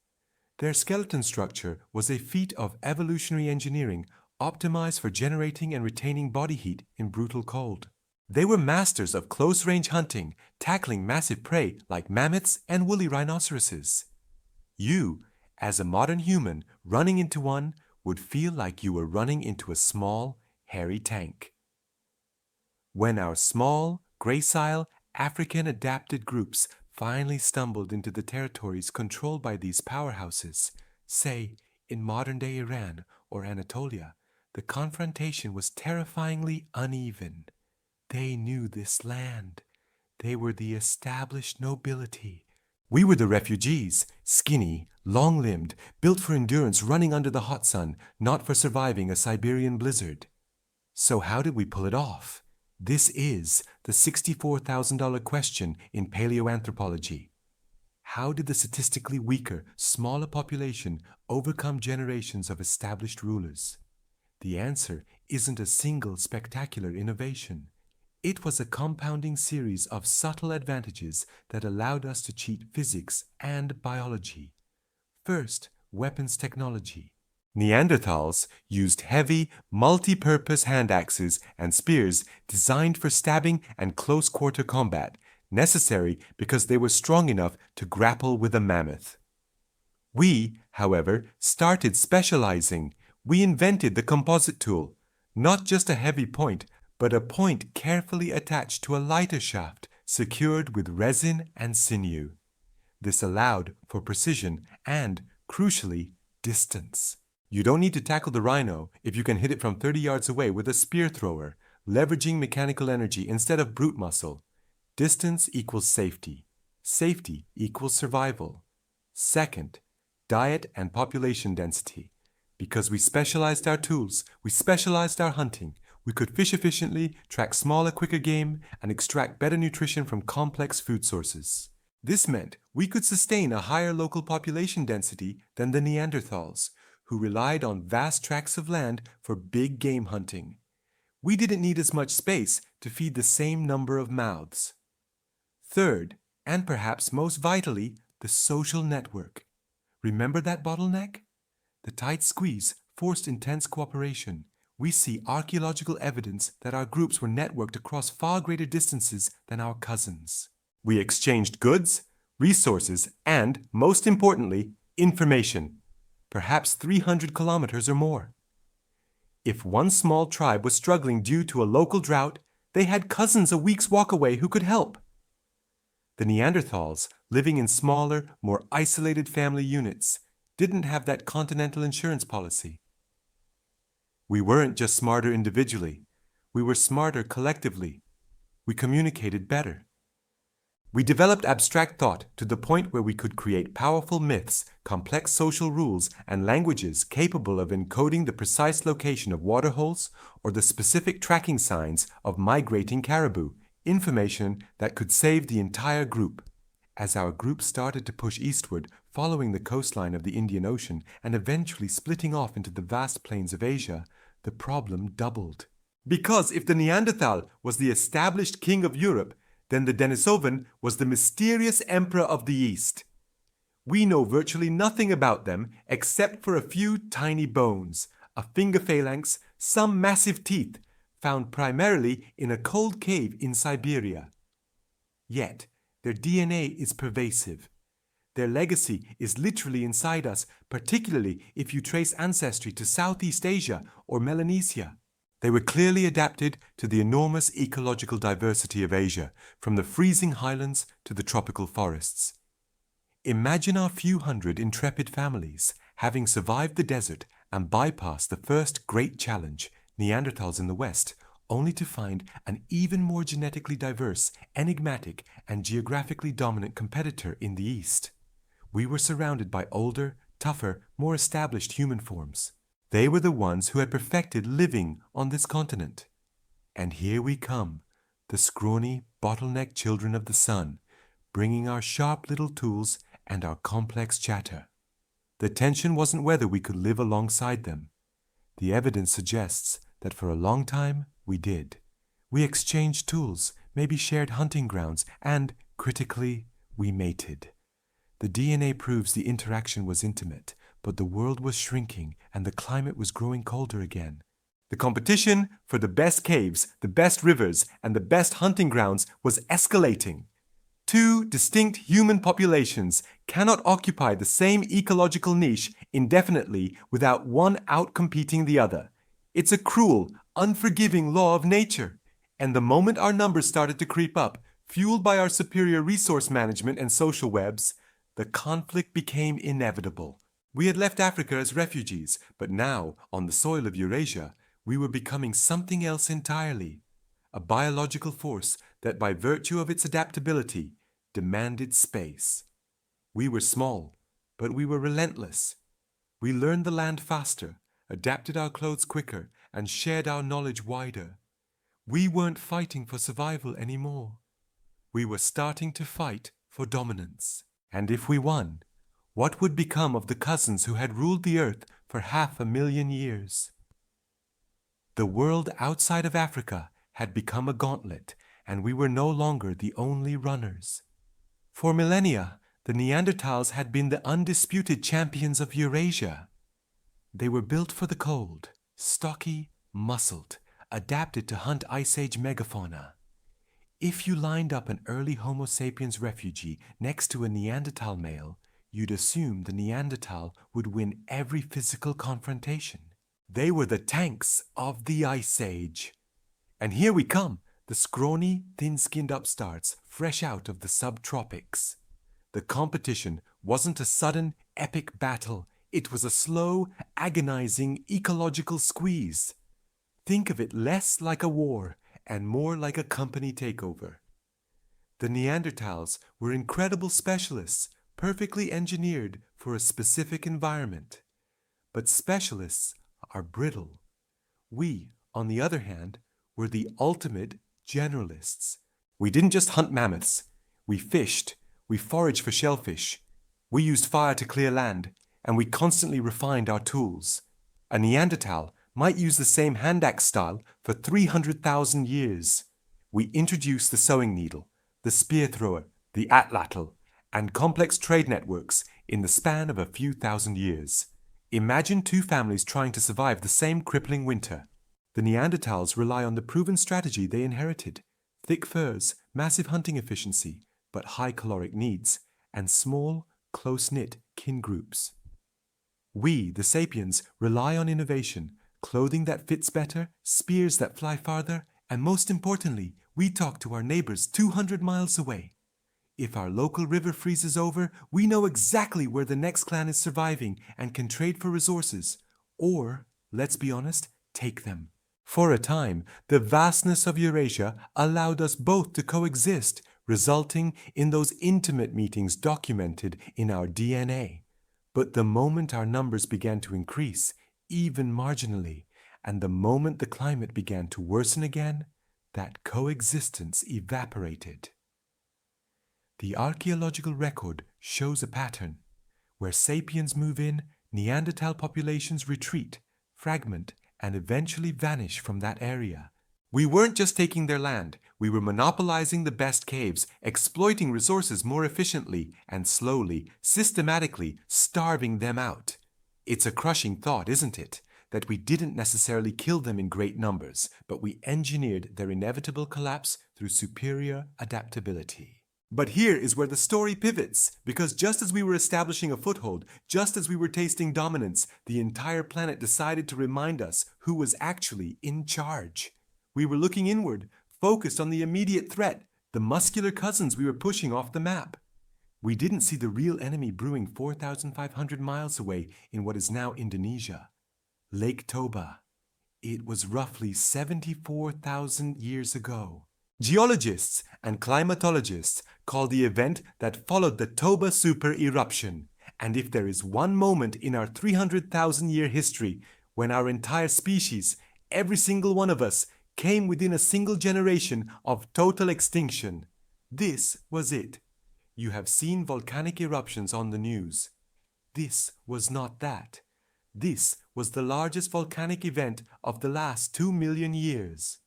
Their skeleton structure was a feat of evolutionary engineering optimized for generating and retaining body heat in brutal cold. They were masters of close-range hunting, tackling massive prey like mammoths and woolly rhinoceroses. You, as a modern human running into one, would feel like you were running into a small, hairy tank. When our small, gracile, African-adapted groups finally stumbled into the territories controlled by these powerhouses, say, in modern-day Iran or Anatolia, the confrontation was terrifyingly uneven. They knew this land. They were the established nobility. We were the refugees, skinny, long-limbed, built for endurance, running under the hot sun, not for surviving a Siberian blizzard. So how did we pull it off? This is the $64,000 question in paleoanthropology. How did the statistically weaker, smaller population overcome generations of established rulers? The answer isn't a single spectacular innovation. It was a compounding series of subtle advantages that allowed us to cheat physics and biology. First, weapons technology. Neanderthals used heavy, multi-purpose hand axes and spears designed for stabbing and close-quarter combat, necessary because they were strong enough to grapple with a mammoth. We, however, started specializing. We invented the composite tool, not just a heavy point, but a point carefully attached to a lighter shaft secured with resin and sinew. This allowed for precision and, crucially, distance. You don't need to tackle the rhino if you can hit it from 30 yards away with a spear thrower, leveraging mechanical energy instead of brute muscle. Distance equals safety. Safety equals survival. Second, diet and population density. Because we specialized our tools, we specialized our hunting, we could fish efficiently, track smaller, quicker game, and extract better nutrition from complex food sources. This meant we could sustain a higher local population density than the Neanderthals, who relied on vast tracts of land for big game hunting. We didn't need as much space to feed the same number of mouths. Third, and perhaps most vitally, the social network. Remember that bottleneck? The tight squeeze forced intense cooperation. We see archaeological evidence that our groups were networked across far greater distances than our cousins. We exchanged goods, resources, and, most importantly, information, perhaps 300 kilometers or more. If one small tribe was struggling due to a local drought, they had cousins a week's walk away who could help. The Neanderthals, living in smaller, more isolated family units, didn't have that continental insurance policy. We weren't just smarter individually, we were smarter collectively. We communicated better. We developed abstract thought to the point where we could create powerful myths, complex social rules, and languages capable of encoding the precise location of waterholes or the specific tracking signs of migrating caribou, information that could save the entire group. As our group started to push eastward, following the coastline of the Indian Ocean and eventually splitting off into the vast plains of Asia, the problem doubled. Because if the Neanderthal was the established king of Europe, then the Denisovan was the mysterious emperor of the East. We know virtually nothing about them except for a few tiny bones, a finger phalanx, some massive teeth, found primarily in a cold cave in Siberia. Yet, their DNA is pervasive. Their legacy is literally inside us, particularly if you trace ancestry to Southeast Asia or Melanesia. They were clearly adapted to the enormous ecological diversity of Asia, from the freezing highlands to the tropical forests. Imagine our few hundred intrepid families having survived the desert and bypassed the first great challenge, Neanderthals in the West, only to find an even more genetically diverse, enigmatic, and geographically dominant competitor in the East. We were surrounded by older, tougher, more established human forms. They were the ones who had perfected living on this continent. And here we come, the scrawny, bottleneck children of the sun, bringing our sharp little tools and our complex chatter. The tension wasn't whether we could live alongside them. The evidence suggests that for a long time, we did. We exchanged tools, maybe shared hunting grounds, and, critically, we mated. The DNA proves the interaction was intimate, but the world was shrinking and the climate was growing colder again. The competition for the best caves, the best rivers, and the best hunting grounds was escalating. Two distinct human populations cannot occupy the same ecological niche indefinitely without one outcompeting the other. It's a cruel, unforgiving law of nature. And the moment our numbers started to creep up, fueled by our superior resource management and social webs, the conflict became inevitable. We had left Africa as refugees, but now, on the soil of Eurasia, we were becoming something else entirely. A biological force that by virtue of its adaptability demanded space. We were small, but we were relentless. We learned the land faster, adapted our clothes quicker, and shared our knowledge wider. We weren't fighting for survival anymore. We were starting to fight for dominance. And if we won, what would become of the cousins who had ruled the earth for 500,000 years? The world outside of Africa had become a gauntlet, and we were no longer the only runners. For millennia, the Neanderthals had been the undisputed champions of Eurasia. They were built for the cold, stocky, muscled, adapted to hunt Ice Age megafauna. If you lined up an early Homo sapiens refugee next to a Neanderthal male, you'd assume the Neanderthal would win every physical confrontation. They were the tanks of the Ice Age. And here we come, the scrawny, thin-skinned upstarts, fresh out of the subtropics. The competition wasn't a sudden, epic battle. It was a slow, agonizing, ecological squeeze. Think of it less like a war and more like a company takeover. The Neanderthals were incredible specialists, perfectly engineered for a specific environment. But specialists are brittle. We, on the other hand, were the ultimate generalists. We didn't just hunt mammoths. We fished, we foraged for shellfish, we used fire to clear land, and we constantly refined our tools. A Neanderthal might use the same hand axe style for 300,000 years. We introduced the sewing needle, the spear thrower, the atlatl, and complex trade networks in the span of a few thousand years. Imagine two families trying to survive the same crippling winter. The Neanderthals rely on the proven strategy they inherited: thick furs, massive hunting efficiency, but high caloric needs, and small, close-knit kin groups. We, the sapiens, rely on innovation, clothing that fits better, spears that fly farther, and most importantly, we talk to our neighbors 200 miles away. If our local river freezes over, we know exactly where the next clan is surviving and can trade for resources, or, let's be honest, take them. For a time, the vastness of Eurasia allowed us both to coexist, resulting in those intimate meetings documented in our DNA. But the moment our numbers began to increase, even marginally, and the moment the climate began to worsen again, that coexistence evaporated. The archaeological record shows a pattern. Where sapiens move in, Neanderthal populations retreat, fragment, and eventually vanish from that area. We weren't just taking their land, we were monopolizing the best caves, exploiting resources more efficiently, and slowly, systematically starving them out. It's a crushing thought, isn't it? That we didn't necessarily kill them in great numbers, but we engineered their inevitable collapse through superior adaptability. But here is where the story pivots, because just as we were establishing a foothold, just as we were tasting dominance, the entire planet decided to remind us who was actually in charge. We were looking inward, focused on the immediate threat, the muscular cousins we were pushing off the map. We didn't see the real enemy brewing 4,500 miles away in what is now Indonesia. Lake Toba. It was roughly 74,000 years ago. Geologists and climatologists call the event that followed the Toba Supervolcano Eruption. And if there is one moment in our 300,000-year history when our entire species, every single one of us, came within a single generation of total extinction, this was it. You have seen volcanic eruptions on the news. This was not that. This was the largest volcanic event of the last 2 million years.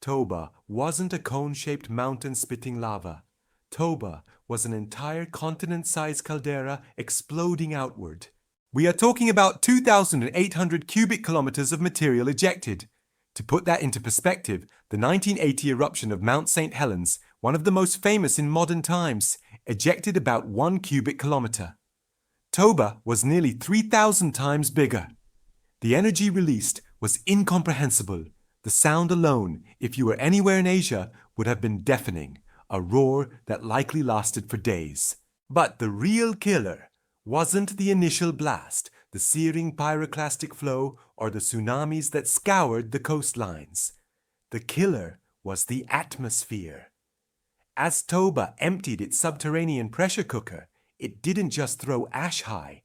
Toba wasn't a cone-shaped mountain spitting lava. Toba was an entire continent-sized caldera exploding outward. We are talking about 2,800 cubic kilometers of material ejected. To put that into perspective, the 1980 eruption of Mount St. Helens, one of the most famous in modern times, ejected about 1 cubic kilometer. Toba was nearly 3,000 times bigger. The energy released was incomprehensible. The sound alone, if you were anywhere in Asia, would have been deafening, a roar that likely lasted for days. But the real killer wasn't the initial blast, the searing pyroclastic flow, or the tsunamis that scoured the coastlines. The killer was the atmosphere. As Toba emptied its subterranean pressure cooker, it didn't just throw ash high.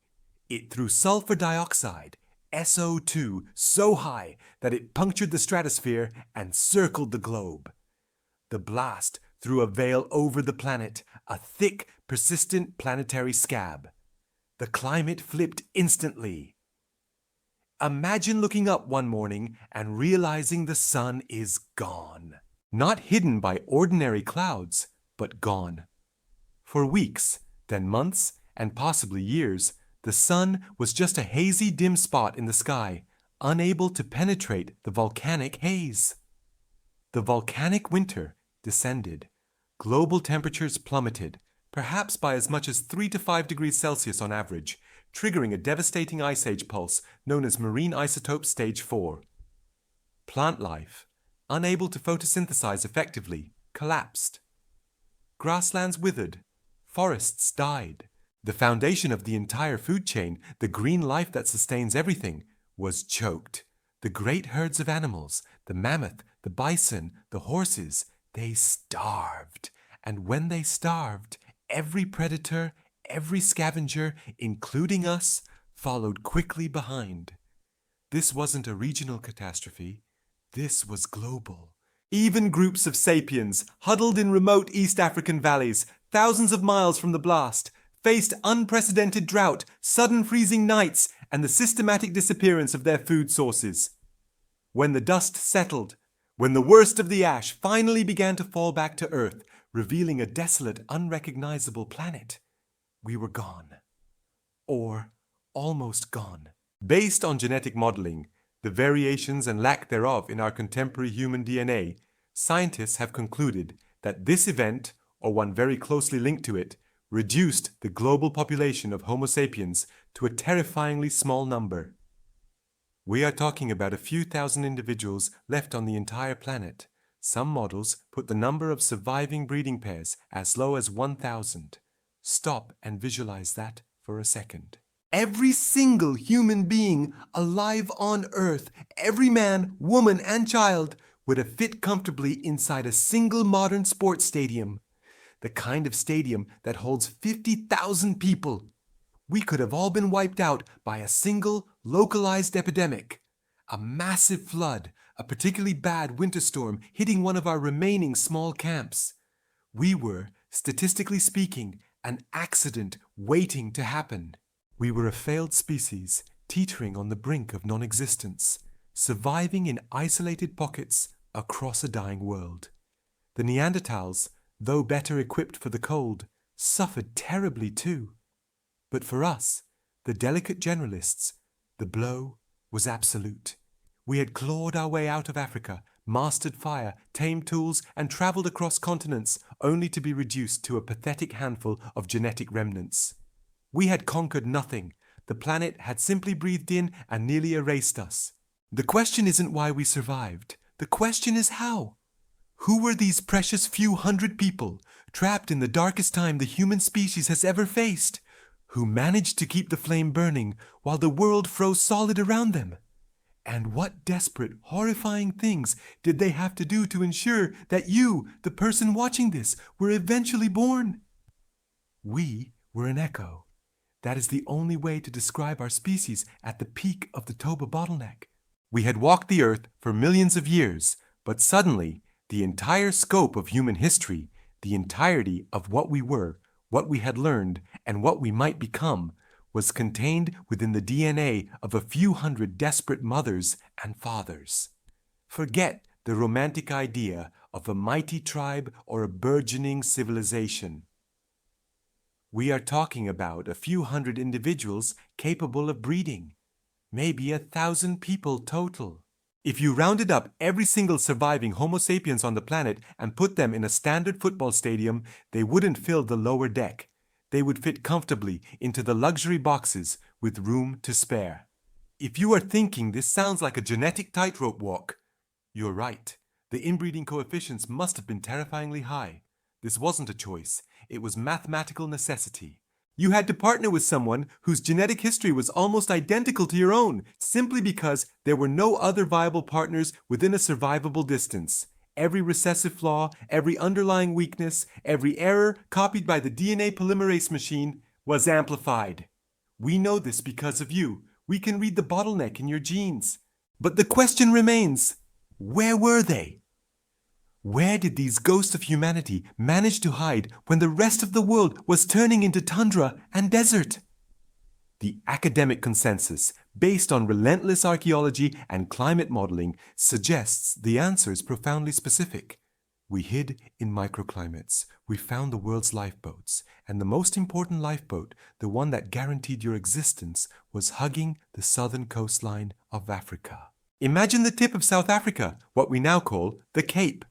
It threw sulfur dioxide, SO2, so high that it punctured the stratosphere and circled the globe. The blast threw a veil over the planet, a thick, persistent planetary scab. The climate flipped instantly. Imagine looking up one morning and realizing the sun is gone. Not hidden by ordinary clouds, but gone. For weeks, then months, and possibly years, the sun was just a hazy, dim spot in the sky, unable to penetrate the volcanic haze. The volcanic winter descended. Global temperatures plummeted, perhaps by as much as 3 to 5 degrees Celsius on average, triggering a devastating ice age pulse known as marine isotope stage 4. Plant life, unable to photosynthesize effectively, collapsed. Grasslands withered. Forests died. The foundation of the entire food chain, the green life that sustains everything, was choked. The great herds of animals, the mammoth, the bison, the horses, they starved. And when they starved, every predator, every scavenger, including us, followed quickly behind. This wasn't a regional catastrophe. This was global. Even groups of sapiens, huddled in remote East African valleys, thousands of miles from the blast, faced unprecedented drought, sudden freezing nights, and the systematic disappearance of their food sources. When the dust settled, when the worst of the ash finally began to fall back to Earth, revealing a desolate, unrecognizable planet, we were gone. Or almost gone. Based on genetic modeling, the variations and lack thereof in our contemporary human DNA, scientists have concluded that this event, or one very closely linked to it, reduced the global population of Homo sapiens to a terrifyingly small number. We are talking about a few thousand individuals left on the entire planet. Some models put the number of surviving breeding pairs as low as 1,000. Stop and visualize that for a second. Every single human being alive on Earth, every man, woman, and child, would have fit comfortably inside a single modern sports stadium. The kind of stadium that holds 50,000 people. We could have all been wiped out by a single, localized epidemic. A massive flood, a particularly bad winter storm hitting one of our remaining small camps. We were, statistically speaking, an accident waiting to happen. We were a failed species, teetering on the brink of non-existence, surviving in isolated pockets across a dying world. The Neanderthals, though better equipped for the cold, suffered terribly too. But for us, the delicate generalists, the blow was absolute. We had clawed our way out of Africa, mastered fire, tamed tools, and traveled across continents, only to be reduced to a pathetic handful of genetic remnants. We had conquered nothing. The planet had simply breathed in and nearly erased us. The question isn't why we survived. The question is how. Who were these precious few hundred people, trapped in the darkest time the human species has ever faced, who managed to keep the flame burning while the world froze solid around them? And what desperate, horrifying things did they have to do to ensure that you, the person watching this, were eventually born? We were an echo. That is the only way to describe our species at the peak of the Toba Bottleneck. We had walked the earth for millions of years, but suddenly, the entire scope of human history, the entirety of what we were, what we had learned, and what we might become, was contained within the DNA of a few hundred desperate mothers and fathers. Forget the romantic idea of a mighty tribe or a burgeoning civilization. We are talking about a few hundred individuals capable of breeding, maybe 1,000 people total. If you rounded up every single surviving Homo sapiens on the planet and put them in a standard football stadium, they wouldn't fill the lower deck. They would fit comfortably into the luxury boxes with room to spare. If you are thinking this sounds like a genetic tightrope walk, you're right. The inbreeding coefficients must have been terrifyingly high. This wasn't a choice. It was mathematical necessity. You had to partner with someone whose genetic history was almost identical to your own, simply because there were no other viable partners within a survivable distance. Every recessive flaw, every underlying weakness, every error copied by the DNA polymerase machine was amplified. We know this because of you. We can read the bottleneck in your genes. But the question remains, where were they? Where did these ghosts of humanity manage to hide when the rest of the world was turning into tundra and desert? The academic consensus, based on relentless archaeology and climate modeling, suggests the answer is profoundly specific. We hid in microclimates. We found the world's lifeboats. And the most important lifeboat, the one that guaranteed your existence, was hugging the southern coastline of Africa. Imagine the tip of South Africa, what we now call the Cape.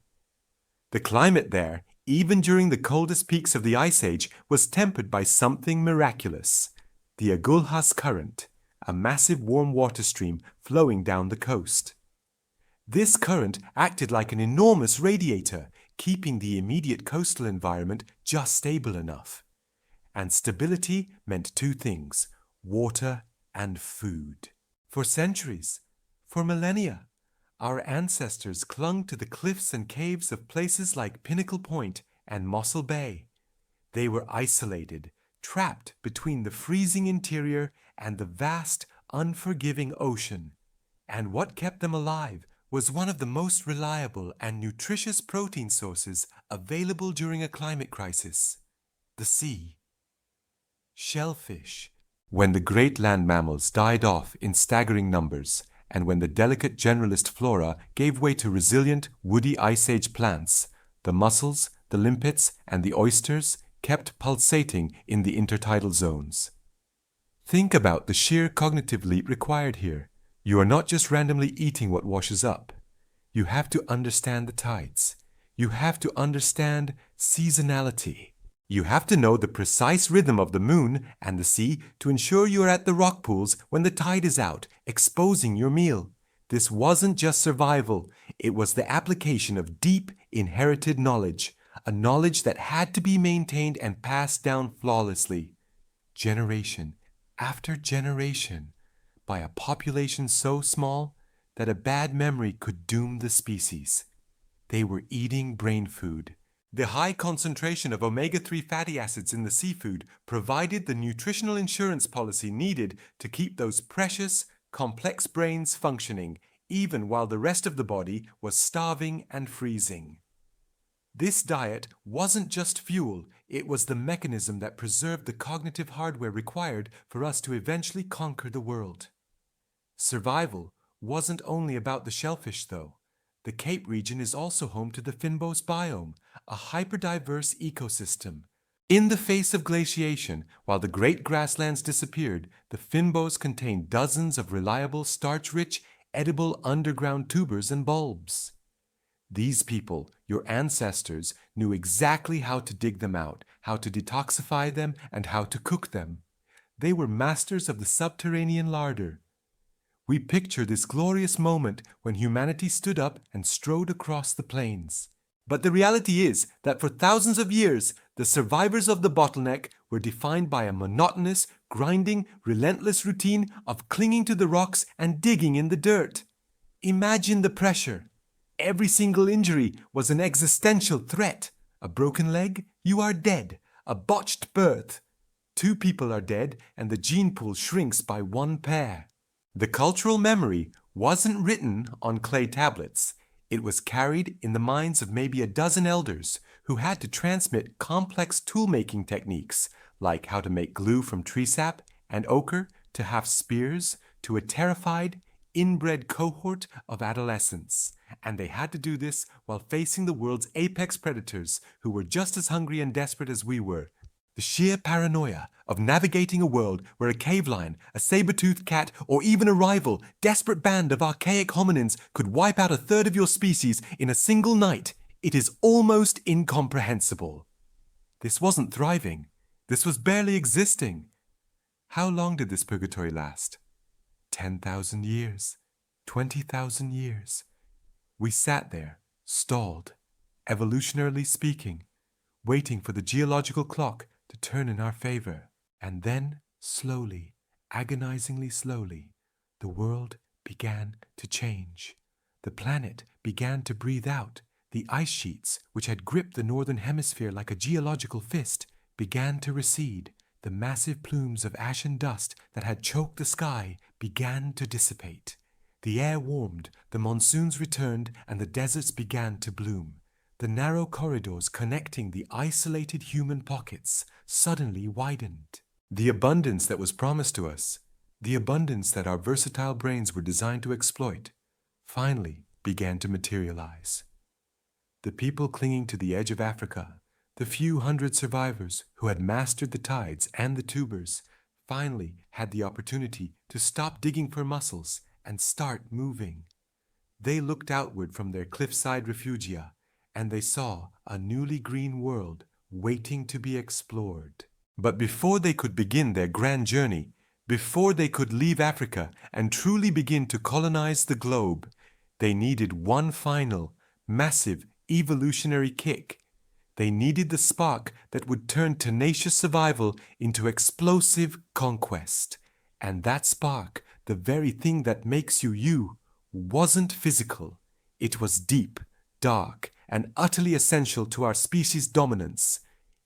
The climate there, even during the coldest peaks of the Ice Age, was tempered by something miraculous. The Agulhas Current, a massive warm water stream flowing down the coast. This current acted like an enormous radiator, keeping the immediate coastal environment just stable enough. And stability meant two things: water and food. For centuries, for millennia, our ancestors clung to the cliffs and caves of places like Pinnacle Point and Mossel Bay. They were isolated, trapped between the freezing interior and the vast, unforgiving ocean. And what kept them alive was one of the most reliable and nutritious protein sources available during a climate crisis: the sea. Shellfish. When the great land mammals died off in staggering numbers, and when the delicate generalist flora gave way to resilient, woody Ice Age plants, the mussels, the limpets, and the oysters kept pulsating in the intertidal zones. Think about the sheer cognitive leap required here. You are not just randomly eating what washes up. You have to understand the tides. You have to understand seasonality. You have to know the precise rhythm of the moon and the sea to ensure you are at the rock pools when the tide is out, exposing your meal. This wasn't just survival. It was the application of deep, inherited knowledge, a knowledge that had to be maintained and passed down flawlessly, generation after generation, by a population so small that a bad memory could doom the species. They were eating brain food. The high concentration of omega-3 fatty acids in the seafood provided the nutritional insurance policy needed to keep those precious, complex brains functioning, even while the rest of the body was starving and freezing. This diet wasn't just fuel, it was the mechanism that preserved the cognitive hardware required for us to eventually conquer the world. Survival wasn't only about the shellfish, though. The Cape region is also home to the Fynbos biome, a hyperdiverse ecosystem. In the face of glaciation, while the great grasslands disappeared, the Fynbos contained dozens of reliable, starch-rich, edible underground tubers and bulbs. These people, your ancestors, knew exactly how to dig them out, how to detoxify them, and how to cook them. They were masters of the subterranean larder. We picture this glorious moment when humanity stood up and strode across the plains. But the reality is that for thousands of years, the survivors of the bottleneck were defined by a monotonous, grinding, relentless routine of clinging to the rocks and digging in the dirt. Imagine the pressure. Every single injury was an existential threat. A broken leg, you are dead. A botched birth, 2 people are dead and the gene pool shrinks by 1 pair. The cultural memory wasn't written on clay tablets. It was carried in the minds of maybe a dozen elders who had to transmit complex tool-making techniques, like how to make glue from tree sap and ochre to have spears, to a terrified, inbred cohort of adolescents. And they had to do this while facing the world's apex predators who were just as hungry and desperate as we were, The sheer paranoia of navigating a world where a cave lion, a saber-toothed cat, or even a rival, desperate band of archaic hominins could wipe out a third of your species in a single night, it is almost incomprehensible. This wasn't thriving. This was barely existing. How long did this purgatory last? 10,000 years. 20,000 years. We sat there, stalled, evolutionarily speaking, waiting for the geological clock to turn in our favor. And then, slowly, agonizingly slowly, the world began to change. The planet began to breathe out. The ice sheets, which had gripped the northern hemisphere like a geological fist, began to recede. The massive plumes of ash and dust that had choked the sky began to dissipate. The air warmed, the monsoons returned, and the deserts began to bloom. The narrow corridors connecting the isolated human pockets suddenly widened. The abundance that was promised to us, the abundance that our versatile brains were designed to exploit, finally began to materialize. The people clinging to the edge of Africa, the few hundred survivors who had mastered the tides and the tubers, finally had the opportunity to stop digging for mussels and start moving. They looked outward from their cliffside refugia, and they saw a newly green world waiting to be explored. But before they could begin their grand journey, before they could leave Africa and truly begin to colonize the globe, they needed one final, massive evolutionary kick. They needed the spark that would turn tenacious survival into explosive conquest. And that spark, the very thing that makes you you, wasn't physical. It was deep, dark, and utterly essential to our species' dominance.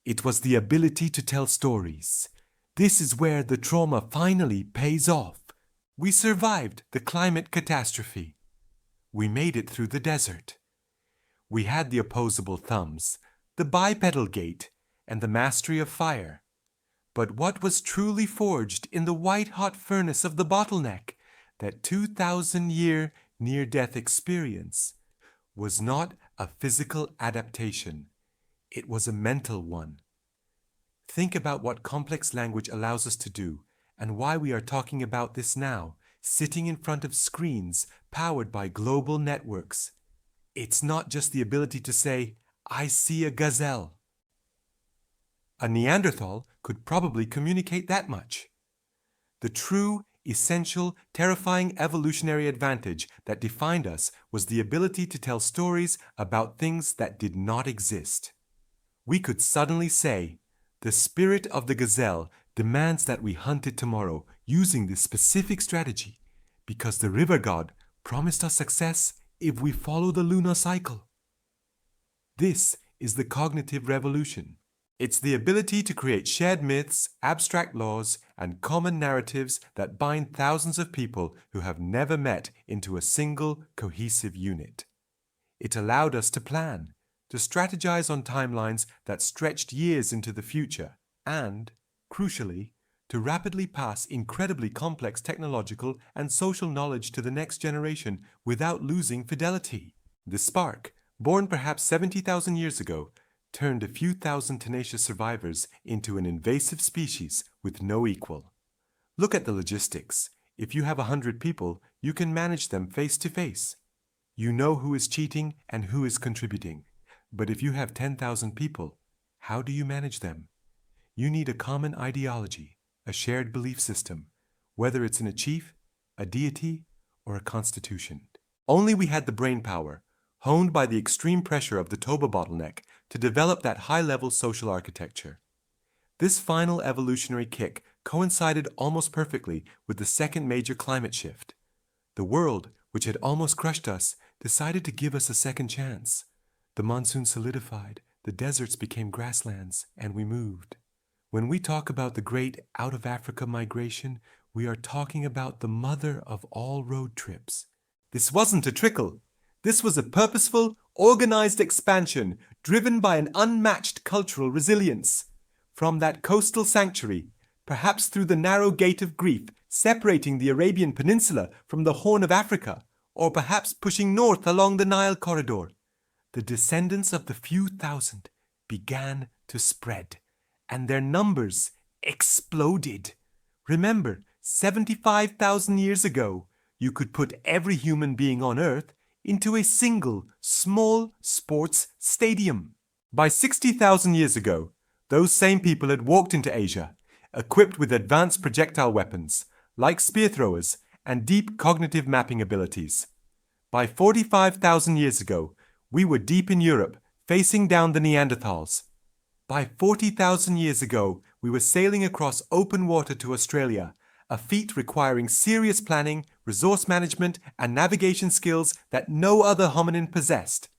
It was the ability to tell stories. This is where the trauma finally pays off. We survived the climate catastrophe. We made it through the desert. We had the opposable thumbs, the bipedal gait, and the mastery of fire. But what was truly forged in the white-hot furnace of the Bottleneck, that 2,000-year near-death experience, was not a physical adaptation. It was a mental one. Think about what complex language allows us to do, and why we are talking about this now, sitting in front of screens powered by global networks. It's not just the ability to say, "I see a gazelle." A Neanderthal could probably communicate that much. The true, essential, terrifying evolutionary advantage that defined us was the ability to tell stories about things that did not exist. We could suddenly say, "The spirit of the gazelle demands that we hunt it tomorrow using this specific strategy, because the river god promised us success if we follow the lunar cycle." This is the cognitive revolution. It's the ability to create shared myths, abstract laws, and common narratives that bind thousands of people who have never met into a single cohesive unit. It allowed us to plan, to strategize on timelines that stretched years into the future, and, crucially, to rapidly pass incredibly complex technological and social knowledge to the next generation without losing fidelity. The spark, born perhaps 70,000 years ago, turned a few thousand tenacious survivors into an invasive species with no equal. Look at the logistics. If you have 100 people, you can manage them face to face. You know who is cheating and who is contributing. But if you have 10,000 people, how do you manage them? You need a common ideology, a shared belief system, whether it's in a chief, a deity, or a constitution. Only we had the brain power, honed by the extreme pressure of the Toba bottleneck, to develop that high-level social architecture. This final evolutionary kick coincided almost perfectly with the second major climate shift. The world, which had almost crushed us, decided to give us a second chance. The monsoon solidified, the deserts became grasslands, and we moved. When we talk about the great out-of-Africa migration, we are talking about the mother of all road trips. This wasn't a trickle. This was a purposeful, organized expansion driven by an unmatched cultural resilience. From that coastal sanctuary, perhaps through the narrow gate of grief separating the Arabian Peninsula from the Horn of Africa, or perhaps pushing north along the Nile corridor, the descendants of the few thousand began to spread, and their numbers exploded. Remember, 75,000 years ago, you could put every human being on Earth into a single, small sports stadium. By 60,000 years ago, those same people had walked into Asia, equipped with advanced projectile weapons, like spear throwers, and deep cognitive mapping abilities. By 45,000 years ago, we were deep in Europe, facing down the Neanderthals. By 40,000 years ago, we were sailing across open water to Australia, a feat requiring serious planning, resource management, and navigation skills that no other hominin possessed.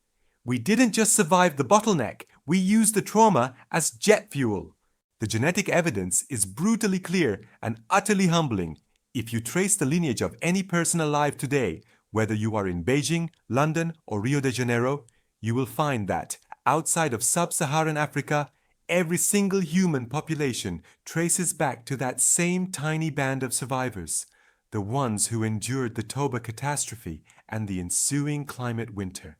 We didn't just survive the bottleneck, we used the trauma as jet fuel. The genetic evidence is brutally clear and utterly humbling. If you trace the lineage of any person alive today, whether you are in Beijing, London, or Rio de Janeiro, you will find that, outside of sub-Saharan Africa, every single human population traces back to that same tiny band of survivors, the ones who endured the Toba Catastrophe and the ensuing climate winter.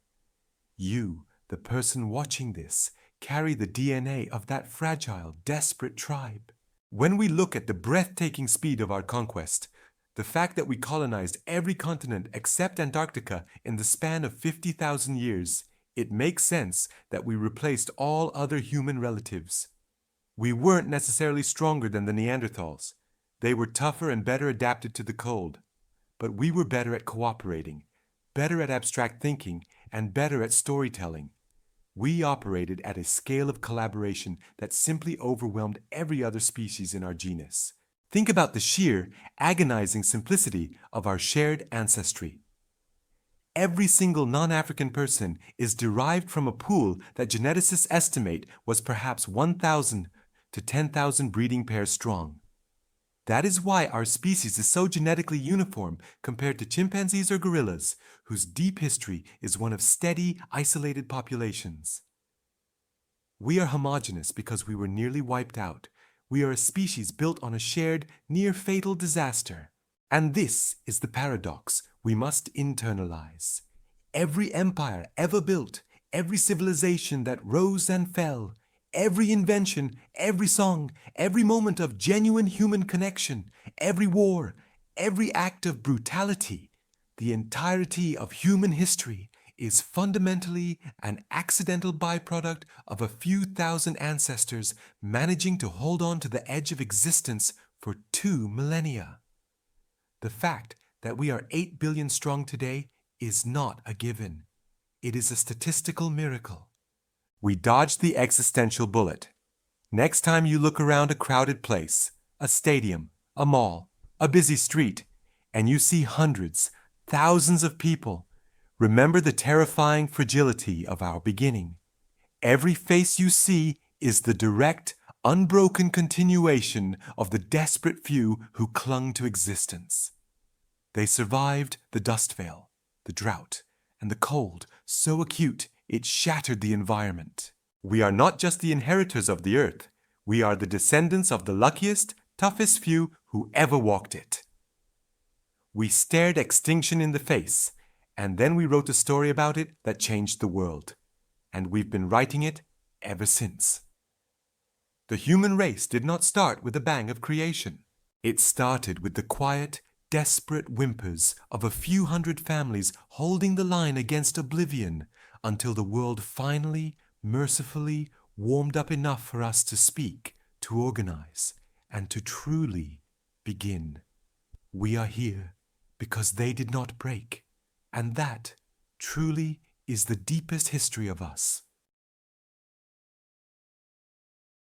You, the person watching this, carry the DNA of that fragile, desperate tribe. When we look at the breathtaking speed of our conquest, the fact that we colonized every continent except Antarctica in the span of 50,000 years, it makes sense that we replaced all other human relatives. We weren't necessarily stronger than the Neanderthals. They were tougher and better adapted to the cold. But we were better at cooperating, better at abstract thinking, and better at storytelling. We operated at a scale of collaboration that simply overwhelmed every other species in our genus. Think about the sheer, agonizing simplicity of our shared ancestry. Every single non-African person is derived from a pool that geneticists estimate was perhaps 1,000 to 10,000 breeding pairs strong. That is why our species is so genetically uniform compared to chimpanzees or gorillas, whose deep history is one of steady, isolated populations. We are homogeneous because we were nearly wiped out. We are a species built on a shared, near-fatal disaster. And this is the paradox we must internalize. Every empire ever built, every civilization that rose and fell, every invention, every song, every moment of genuine human connection, every war, every act of brutality, the entirety of human history is fundamentally an accidental byproduct of a few thousand ancestors managing to hold on to the edge of existence for 2 millennia. The fact that we are 8 billion strong today is not a given. It is a statistical miracle. We dodged the existential bullet. Next time you look around a crowded place, a stadium, a mall, a busy street, and you see hundreds, thousands of people, remember the terrifying fragility of our beginning. Every face you see is the direct, unbroken continuation of the desperate few who clung to existence. They survived the dust veil, the drought, and the cold so acute it shattered the environment. We are not just the inheritors of the earth. We are the descendants of the luckiest, toughest few who ever walked it. We stared extinction in the face, and then we wrote a story about it that changed the world. And we've been writing it ever since. The human race did not start with a bang of creation. It started with the quiet, desperate whimpers of a few hundred families holding the line against oblivion until the world finally, mercifully warmed up enough for us to speak, to organize, and to truly begin. We are here because they did not break, and that truly is the deepest history of us.